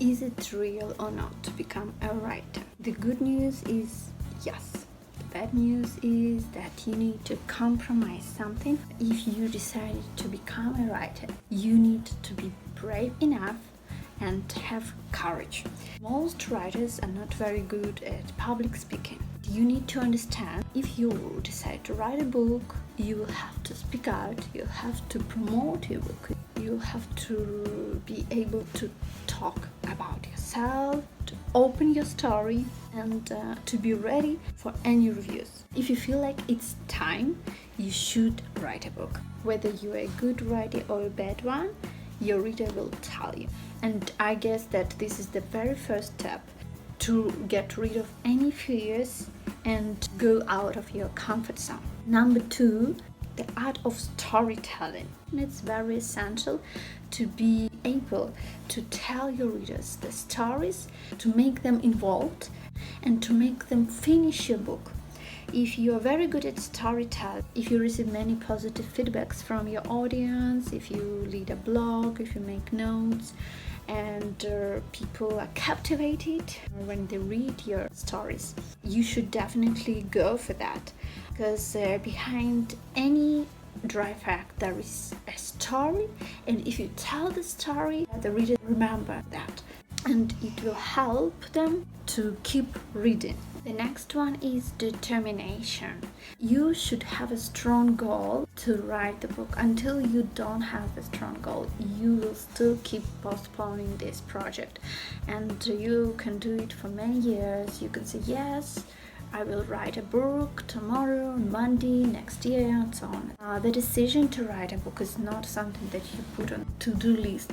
Is it real or not to become a writer? The good news is yes. The bad news is that you need to compromise something. If you decided to become a writer, you need to be brave enough and have courage. Most writers are not very good at public speaking. You need to understand, if you decide to write a book, you will have to speak out, you'll have to promote your book, you'll have to be able to talk about yourself, to open your story, and to be ready for any reviews. If you feel like it's time, you should write a book. Whether you're a good writer or a bad one, your reader will tell you. And I guess that this is the very first step to get rid of any fears and go out of your comfort zone. Number 2, the art of storytelling. And it's very essential to be able to tell your readers the stories, to make them involved, and to make them finish your book. If you are very good at storytelling, if you receive many positive feedbacks from your audience, if you lead a blog, if you make notes, and people are captivated when they read your stories, you should definitely go for that, because behind any dry fact there is a story, and if you tell the story, the reader remember that, and it will help them to keep reading. The next one is determination. You should have a strong goal to write the book. Until you don't have a strong goal, you will still keep postponing this project, and you can do it for many years. You can say, yes, I will write a book tomorrow, on Monday, next year, and so on. The decision to write a book is not something that you put on a to-do list.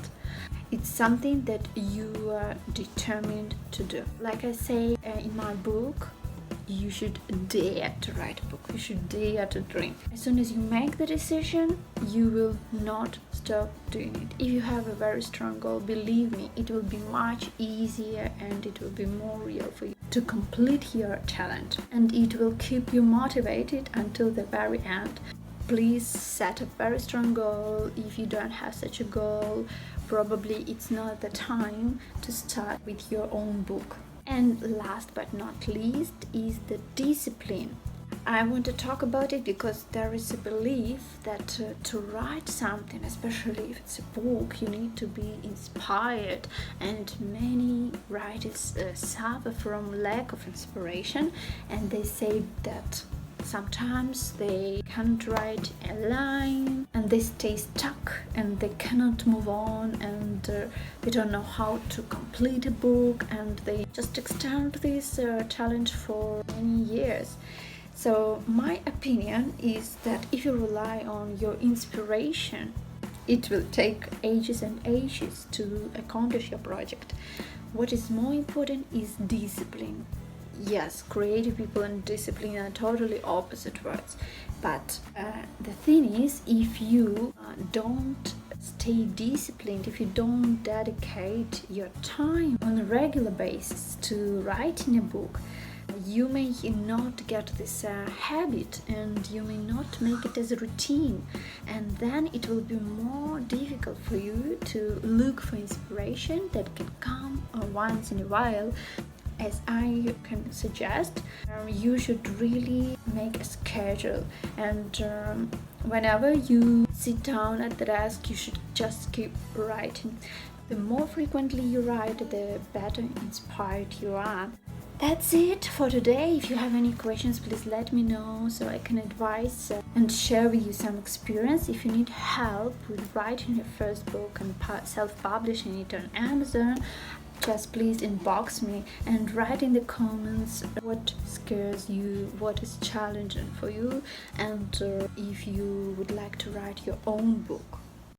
It's something that you are determined to do. Like I say in my book, you should dare to write a book. You should dare to dream. As soon as you make the decision, you will not stop doing it. If you have a very strong goal, believe me, it will be much easier and it will be more real for you to complete your challenge. And it will keep you motivated until the very end. Please set a very strong goal. If you don't have such a goal, probably it's not the time to start with your own book. And last but not least is the discipline. I want to talk about it because there is a belief that to write something, especially if it's a book, you need to be inspired, and many writers suffer from lack of inspiration, and they say that sometimes they can't write a line and they stay stuck and they cannot move on, and they don't know how to complete a book, and they just extend this challenge for many years. So my opinion is that if you rely on your inspiration, it will take ages and ages to accomplish your project. What is more important is discipline. Yes, creative people and discipline are totally opposite words, but the thing is, if you don't stay disciplined, if you don't dedicate your time on a regular basis to writing a book, you may not get this habit, and you may not make it as a routine, and then it will be more difficult for you to look for inspiration that can come once in a while. As I can suggest, you should really make a schedule, and whenever you sit down at the desk, you should just keep writing. The more frequently you write, the better inspired you are. That's it for today. If you have any questions, please let me know so I can advise and share with you some experience. If you need help with writing your first book and self-publishing it on Amazon, just please inbox me and write in the comments what scares you, what is challenging for you, and if you would like to write your own book.